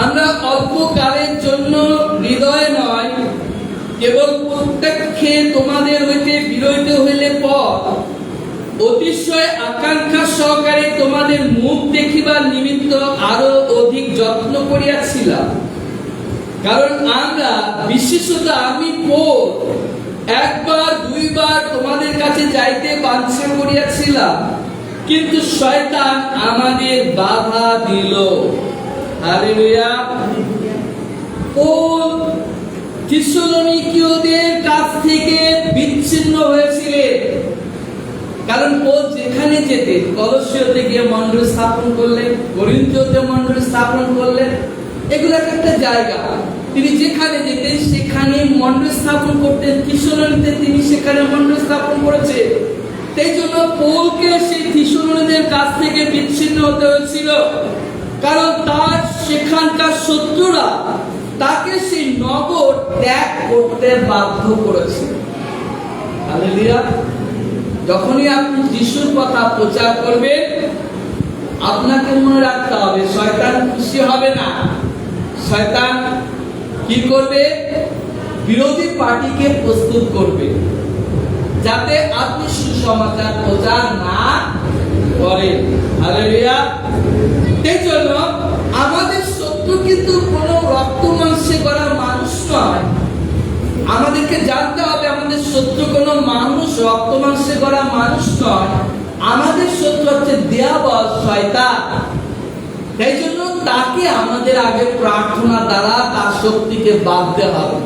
আমরা অল্পকালের জন্য হৃদয় নয়, কেবল প্রত্যক্ষে তোমাদের হইতে বিরহিত হইলে পর অতিশয় আকাঙ্ক্ষা সহকারে তোমাদের মুখ দেখিবার নিমিত্ত আরো অধিক যত্ন করিয়াছিলাম। কারণ আমরা, বিশেষত আমি পৌল, 1-2 বার তোমাদের কাছে যাইতে বাঞ্ছা করিয়াছিলাম, কিন্তু শয়তান আমাদের বাধা দিল। হালেলুয়া। পৌল থেসলোনিকীয়দের কাছ থেকে বিচ্ছিন্ন হয়েছিলেন, কারণ পৌল যেখানে যেতেন, কলসীয়তে গিয়ে মণ্ডলী স্থাপন করলেন, করিন্থীয়তে মণ্ডলী স্থাপন করলেন, এগুলো একটা জায়গা। তিনি যেখানে যেতেন সেখানে মণ্ডলী স্থাপন করতেন। থেসলোনিতে তিনি সেখানে মণ্ডলী স্থাপন করেছেন। সেই জন্য পৌলকে সেই থেসলোনিকীয়দের কাছ থেকে বিচ্ছিন্ন হতে হয়েছিল, কারণ তার সেখানকার শত্রুরা তাকে সেই নগর ত্যাগ করতে বাধ্য করেছে। হালেলুয়া। যখনই আপনি যিশুর কথা প্রচার করবেন, আপনাকে মনে রাখতে হবে শয়তান খুশি হবে না। শয়তান কি করবে? বিরোধী পার্টিকে প্রস্তুত করবে, যাতে আপনি সুসমাচার প্রচার না করেন। হালেলুয়া। এই জন্য আমাদের শত্রু কিন্তু কোনো রক্ত মাংসে গড়া মানুষ নয়। আমাদেরকে জানতে হবে আমাদের শত্রু কোনো মানুষ, রক্ত মাংসে গড়া মানুষ নয়। আমাদের শত্রু হচ্ছে দিয়াবল, শয়তান। সেই জন্য তাকে আমাদের আগে প্রার্থনা দ্বারা তার শক্তিকে বাঁধতে হবে।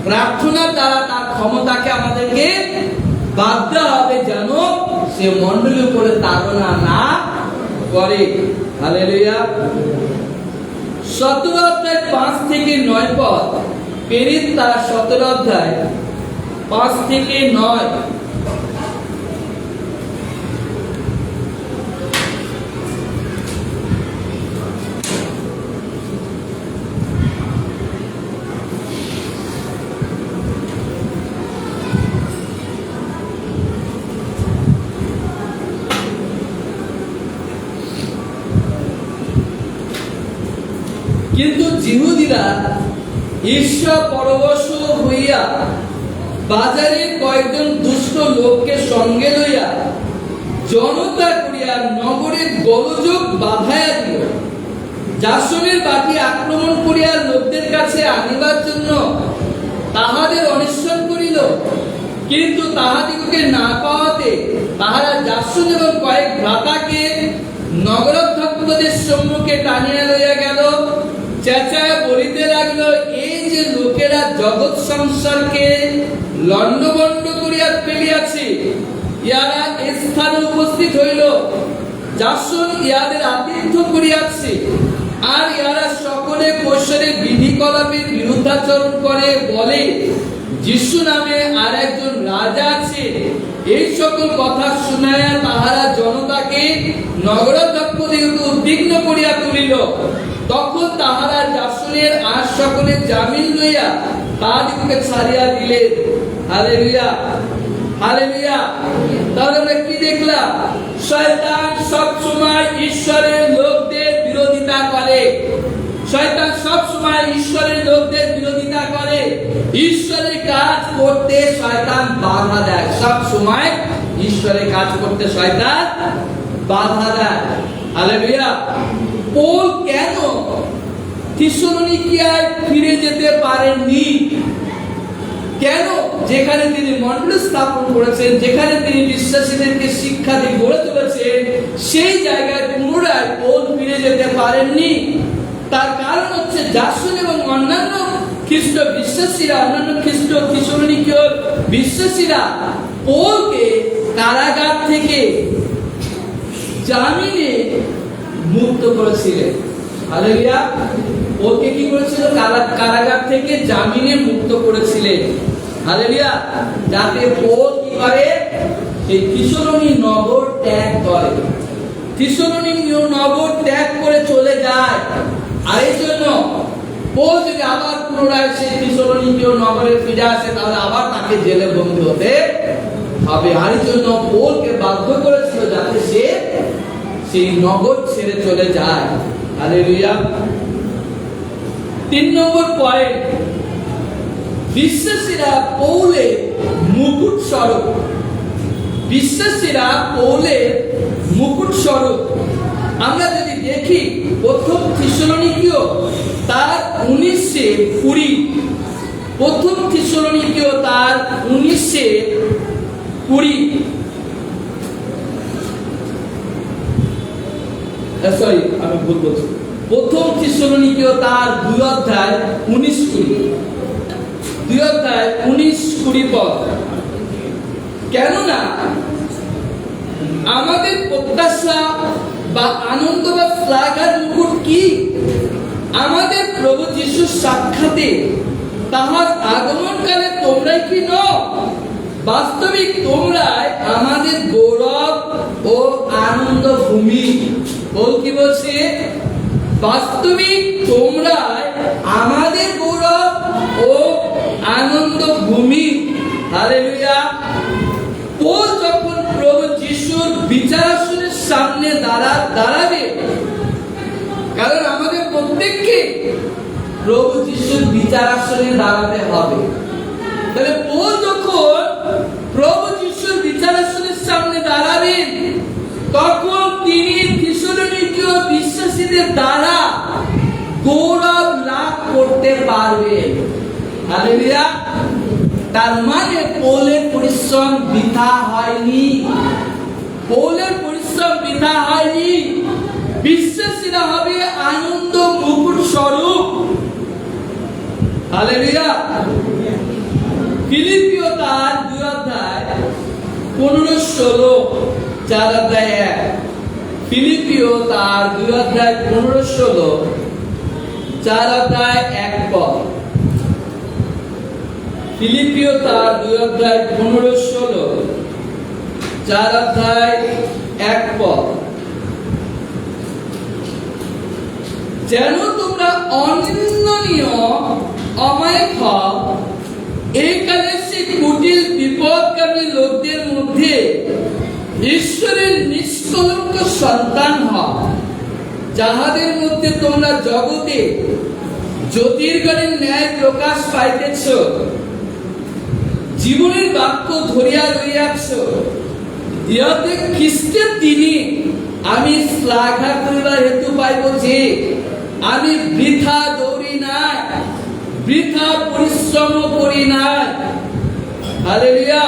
প্রার্থনার দ্বারা তার ক্ষমতাকে আমাদেরকে বাঁধতে হবে, যেন সে মণ্ডলীর উপরে তাড়না না করে। হালেলুয়া। 17-5-9 পদ, প্রেরিত তার 17-5-9। কিন্তু জিহুদীরা ঈর্ষা পরবশ হইয়া বাজারে কয়েকজন দুষ্ট লোককে সঙ্গে লইয়া জনতা করিয়া নগরের গোলযোগ বাধাইয়া দিল। জাসনের বাটি আক্রমণ করিয়া লোকদের কাছে আনিবার জন্য তাহাদের অন্বেষণ করিল, কিন্তু তাহাদিগকে না পাওয়াতে তাহারা জাসন এবং কয়েক ভ্রাতাকে নগরাধ্যক্ষদের সম্মুখে টানিয়া লইয়া গেল। চেঁচায়া বলিতে লাগলো, এই যে লোকেরা জগৎ সংসারকে লণ্ডভণ্ড করিয়া ফেলিয়াছে, ইহারা স্থানে উপস্থিত হইল। জাসন ইহাদের আতিথ্য করিয়াছে, আর ইহারা সকলে কৈশোরের বিধিকলাপের বিরুদ্ধাচরণ করে, বলে যিশু নামে আর একজন রাজা আছে। এই সকল কথা শুনাইয়া তাহারা জনতাকে নগরাধ্যক্ষদিগকে উদ্বিগ্ন করিয়া তুলিল। তখন তাহারা জাসনের আর সকলের জামিন লইয়া তাহাদিগকে ছাড়িয়া দিলেন। হালেলুয়া। হালেলুয়া। তাহলে আমরা কি দেখলাম? শয়তান সব সময় ঈশ্বরের লোকদের বিরোধিতা করে। শয়তান সব সময় ঈশ্বরের লোকদের বিরোধিতা করে। ঈশ্বরের কাজ করতে শয়তান বাধা দেয়। সব সময় ঈশ্বরের কাজ করতে শয়তান বাধা দেয়। হালেলুয়া। পৌল কেন থিসলনিকিয়ায় ফিরে যেতে পারেননি। কেন? যেখানে তিনি মণ্ডল স্থাপন করেছেন, যেখানে তিনি বিশ্বাসীদেরকে শিক্ষা দিয়ে গড়ে তুলেছেন, সেই জায়গায় পুনরায় পৌল ফিরে যেতে পারেননি। তার কারণ হচ্ছে জাসন এবং অন্যান্য খ্রিস্ট বিশ্বাসীরা, অন্যান্য খ্রিস্ট থিসলনিকীয় বিশ্বাসীরা পৌলকে কারাগার থেকে জামিনে মুক্ত করেছিলেন। হালেলুয়া! পৌলকে কি করেছিল? কারাগার থেকে জামিনে মুক্ত করেছিলেন। হালেলুয়া! যাতে পৌল কি করে? এই থিসলনি নগর ত্যাগ করে, থিসলনি নগর ত্যাগ করে চলে যায়। আর এই জন্য পৌল যদি আবার পুনরায় সেই থিসলনিকীয় নগরে ফিরে আসে, তাহলে আবার তাকে জেলে বন্দী হতে হবে। আর এই জন্য পৌলকে বাধ্য করেছিল যাতে সে সেই নগর ছেড়ে চলে যায়। হালেলুয়া! 3 নম্বর পয়েন্ট, বিশ্বাসীরা পৌলের মুকুট স্বরূপ। বিশ্বাসীরা পৌলের মুকুট স্বরূপ। আমরা যদি দেখি প্রথম থিসলনিকীয় তার 19:20, প্রথম থিসলনিকীয় তার 19:20, সরি আমি ভুল বলছি, প্রথম থিসলনিকীয় তার 2 অধ্যায় 19-20, 2 অধ্যায় 19-20 পদ। কেননা আমাদের প্রত্যাশা বা আনন্দ বা শ্লাঘার মুকুট কি? আমাদের প্রভু যিশুর সাক্ষাতে, তাহার আগমনকালে তোমরাই কি নও? বাস্তবিক তোমরাই আমাদের গৌরব ও আনন্দ ভূমি। বল কি বলছে? বাস্তবিক তোমরাই আমাদের গৌরব ও আনন্দ ভূমি। হালেলুয়া! পৌল যখন প্রভু যিশুর বিচারাসনের সামনে দাঁড়াবে, কারণ আমাদের প্রত্যেককে প্রভু যিশুর বিচারাসনে দাঁড়াতে হবে। তাহলে পৌল যখন প্রভু যিশুর বিচারাসনের সামনে দাঁড়াবেন, তখন তিনি থিসলনিকীয় বিশ্বাসীদের দ্বারা গৌরব লাভ করতে পারবেন। হালেলুয়া! তার মানে পৌলের পরিশ্রম বৃথা হয়নি, পৌলের পরিশ্রম বৃথা হয়নি। বিশ্বাসীরা হবে আনন্দ মুকুট স্বরূপ। হালেলুয়া! ফিলিপিও তার 2 অধ্যায় 15-16, 4 অধ্যায় 1, ফিলিপিও তার 2 অধ্যায় 15-16, 4 অধ্যায় 1 পদ। ফিলিপিও তার 2 অধ্যায় 15-16, 4 অধ্যায় 1 পদ। যেন তোমরা অনিন্দনীয় অমায়িক হও, এই কালে সেই কুটিল বিপদগামী লোকদের মধ্যে ঈশ্বরের নিষ্কলঙ্ক সন্তান হও, যাহাদের মধ্যে তোমরা জগতে জ্যোতির্গণের ন্যায় প্রকাশ পাইতেছ, জীবনের বাক্য ধরিয়া রইয়াছ। ইহাতে খ্রিস্টের দিনে আমি শ্লাঘা করিবার হেতু পাইব যে আমি বৃথা দৌড়ি নাই, বৃথা পরিশ্রম করি নাই। হালেলুয়া!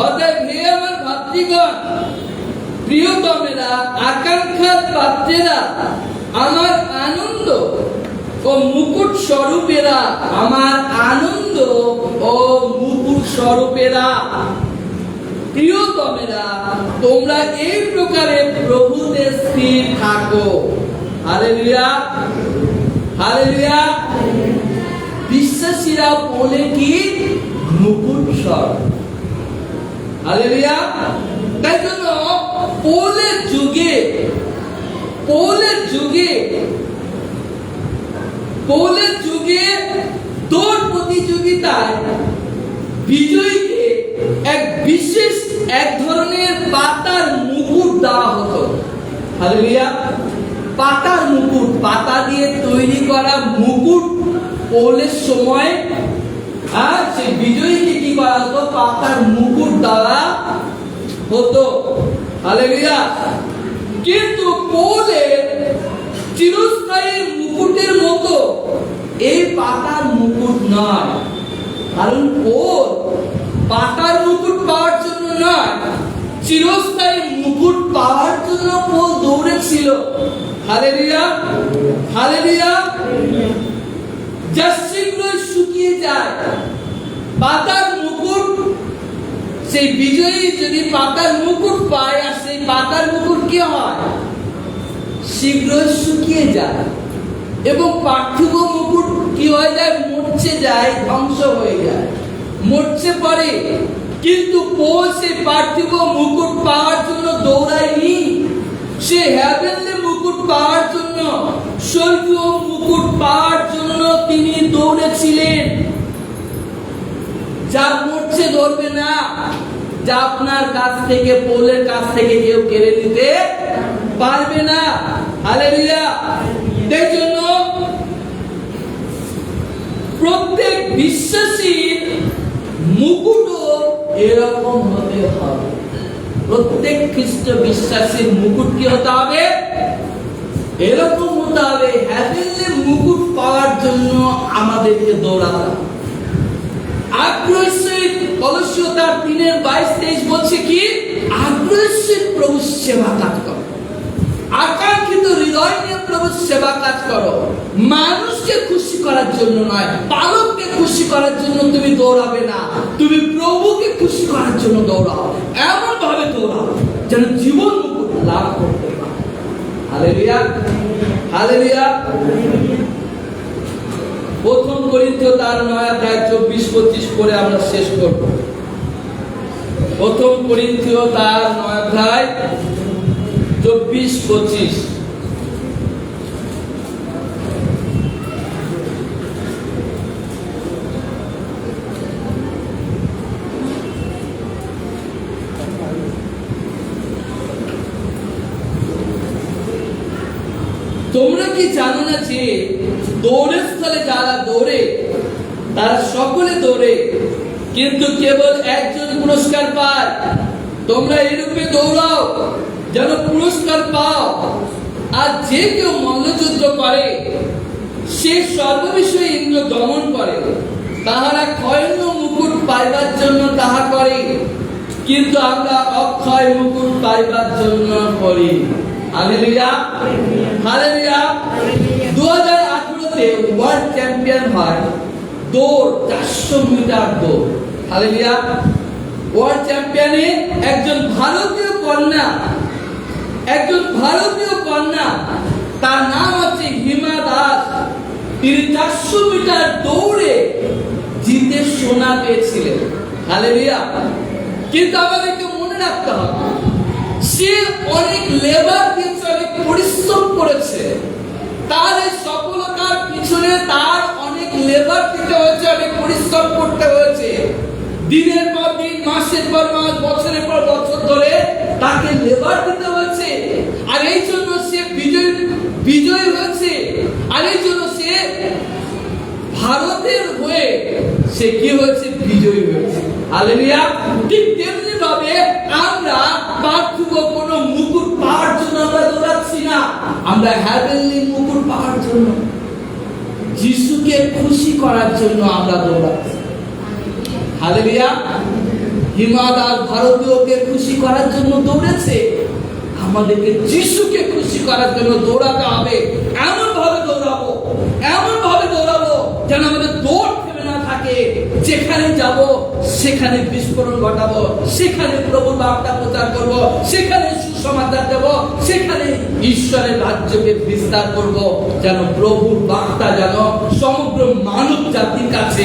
অতএব হে আমার ভাতৃগণ, প্রিয়তমেরা, আকাঙ্ক্ষার পাত্রেরা, আমার আনন্দ ও মুকুট স্বরূপেরা, আমার আনন্দ ও মুকুট স্বরূপেরা, প্রিয়তমেরা, তোমরা এই প্রকারে প্রভুতে স্থির থাকো। হালেলুয়া! হালেলুয়া! বিশ্বাসীরা বলে কি মুকুট স্বরূপ। হালেলুয়া! তাই জন্য পৌলের যুগে দৌড় প্রতিযোগিতায় বিজয়ীকে এক বিশেষ এক ধরনের পাতার মুকুট দেওয়া হতো। হালেলুয়া! পাতার মুকুট, পাতা দিয়ে তৈরি করা মুকুট পৌলের সময়, আর সেই বিজয়ীকে কি করা হতো? পাতার মুকুট দেওয়া হতো। হালেলুয়া! কিন্তু পৌলের চিরস্থায়ী মুকুটের মতো এই পাতার মুকুট নয়, কারণ ওর পাতার মুকুট পাওয়ার জন্য নয়, চিরস্থায়ী মুকুট পাওয়ার জন্য ও দৌড়েছিল। Hallelujah, hallelujah. যা শীঘ্রই শুকিয়ে যায়। পাতার মুকুট, সেই বিজয়ী যদি পাতার মুকুট পায়, আর সেই পাতার মুকুট কি হয়? শীঘ্রই শুকিয়ে যায়। এবং পার্থিব মুকুট কি হয়ে যায়? মরচে যায়, ধ্বংস হয়ে যায়, মরচে পড়ে। কিন্তু ও সেই পার্থিব মুকুট পাওয়ার জন্য দৌড়ায়নি, সে হেভেনলি মুকুট পাওয়ার জন্য, স্বর্গীয় মুকুট পাওয়ার জন্য তিনি দৌড়েছিলেন। যা মরচে ধরবে না, যা আপনার কাছ থেকে, পৌলের কাছ থেকে কেউ কেড়ে নিতে পারবে না। হালেলুয়া। এই জন্য প্রত্যেক বিশ্বাসীর মুকুটও এরকম হতে হবে। প্রত্যেক খ্রিস্ট বিশ্বাসীর মুকুট কি হতে হবে? এরকম হতে হবে। হেভেনলি মুকুট পাওয়ার জন্য আমাদেরকে দৌড়াতে হবে। আগ্রহের সহিত কলসীয় তার 3:22-23 বলছে কি? আগ্রহের সহিত প্রভুর সেবা কাজ করো, আকাঙ্ক্ষিত হৃদয় নিয়ে প্রভুর সেবা কাজ করো। মানুষকে খুশি করার জন্য নয়, পালককে খুশি করার জন্য তুমি দৌড়াবে না, তুমি প্রভুকে খুশি করার জন্য দৌড়াও। এমন ভাবে দৌড়াও যেন জীবন মুকুট লাভ করতে পারো। Hallelujah, hallelujah. প্রথম করিন্থীয় তার 9:24-25 করে আমরা শেষ করব। প্রথম করিন্থীয় তার 9:24-25। তোমরা কি জানো না যে দৌড়ের স্থলে যারা দৌড়ে তারা সকলে দৌড়ে, কিন্তু কেবল একজন পুরস্কার পায়। তোমরা এরূপে দৌড়াও যেন পুরস্কার পাও। আর যে কেউ মল্লযুদ্ধ করে সে সর্ববিষয়ে ইন্দ্র দমন করে। তাহারা ক্ষয়ণ মুকুট পাইবার জন্য তাহা করে, কিন্তু আমরা অক্ষয় মুকুট পাইবার জন্য করি। Hallelujah, hallelujah. 2018-তে ওয়ার্ল্ড চ্যাম্পিয়ন হয় দৌড়, 400 মিটার দৌড়। হালেলুয়া। ওয়ার্ল্ড চ্যাম্পিয়নে একজন ভারতীয় কন্যা, একজন ভারতীয় কন্যা, তার নাম হচ্ছে হিমা দাস। তিনি 400 মিটার দৌড়ে জিতে সোনা পেয়েছিলেন। হালেলুয়া। কিন্তু আমাদেরকে মনে রাখতে হবে, সে অনেক লেবার দিয়েছে, অনেক পরিশ্রম করেছে। তার এই সফলতার পিছনে তার অনেক লেবার দিতে হয়েছে, অনেক পরিশ্রম করতে হয়েছে। দিনের পর দিন, মাসের পর মাস, বছরের পর বছর ধরে তাকে লেবার দিতে হয়েছে। আর এই জন্য সে বিজয়ী হয়েছে। আর এই জন্য সে ভারতের হয়ে সে কি হয়েছে? বিজয়ী হয়েছে। হালেলুয়া। ঠিক তেমনি ভাবে আমরা পার্থিব কোনো মুকুট পাওয়ার জন্য আমরা দৌড়াচ্ছি না, আমরা হেভেনলি মুকুট পাওয়ার জন্য, যিশুকে খুশি করার জন্য আমরা দৌড়াচ্ছি। হালেলুয়া। হিমা দাস ভারতীয়কে খুশি করার জন্য দৌড়েছে। আমাদেরকে যিশুকে খুশি করার জন্য দৌড়াতে হবে। এমন ভাবে দৌড়াবো, এমন ভাবে দৌড়াবো যেন আমাদের দৌড় থেমে না থাকে। যেখানে যাব সেখানে বিস্ফোরণ ঘটাবো, সেখানে প্রভুর বার্তা প্রচার করব, সেখানে সুসমাচার দেব, সেখানে ঈশ্বরের রাজ্যকে বিস্তার করব, যেন প্রভুর বার্তা যেন সমগ্র মানব জাতির কাছে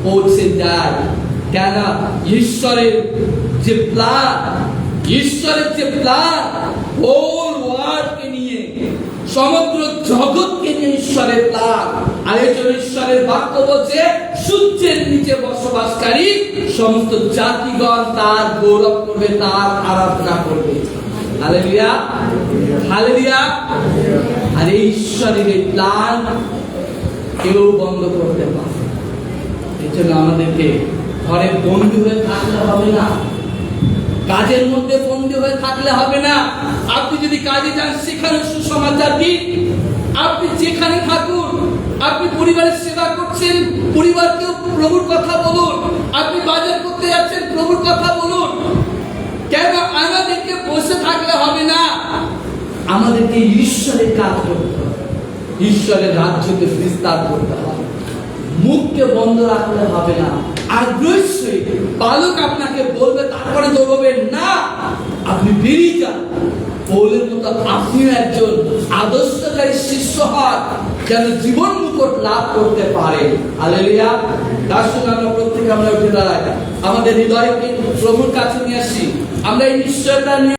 পৌঁছে যায়। কেন? ঈশ্বরের যে প্ল্যান, ঈশ্বরের যে প্ল্যান, হোল ওয়ার্ল্ডকে নিয়ে, সমগ্র জগৎকে নিয়ে ঈশ্বরের প্ল্যান। আর এই জন্য ঈশ্বরের বাক্য বলছে, সূর্যের নিচে বসবাসকারী সমস্ত জাতিগণ তার গৌরব করবে, তার আরাধনা করবে। Hallelujah, hallelujah. আর এই ঈশ্বরের এই প্ল্যান কেউ বন্ধ করতে পারে। এই জন্য আমাদেরকে ঘরে বন্দী হয়ে থাকলে হবে না, কাজের মধ্যে বন্দী হয়ে থাকলে হবে না। আপনি যদি কাজে যান, সেখানে সুসমাচার দিন। আপনি যেখানে থাকুন, আপনি পরিবারের সেবা করছেন, পরিবারকেও প্রভুর কথা বলুন। আপনি বাজার করতে যাচ্ছেন, প্রভুর কথা বলুন। কেন আমাদেরকে বসে থাকলে হবে না, আমাদেরকে ঈশ্বরের কাজ করতে হবে, ঈশ্বরের রাজ্যকে বিস্তার করতে হবে। মুখকে বন্ধ রাখলে হবে না। আগ্রহী বালক আপনাকে বলবে, তারপরে দৌড়বেন না, আপনি বেরিয়ে যান। পৌলের মতো আপনি একজন আদর্শকারী শিষ্য হন, যেন জীবন মুকুট লাভ করতে পারে। হালেলুয়া। তার সঙ্গে আমরা প্রত্যেকে আমরা উঠে দাঁড়াই, আমাদের হৃদয়কে প্রভুর কাছে নিয়ে আসি। আমরা এই নিশ্চয়তা নিয়ে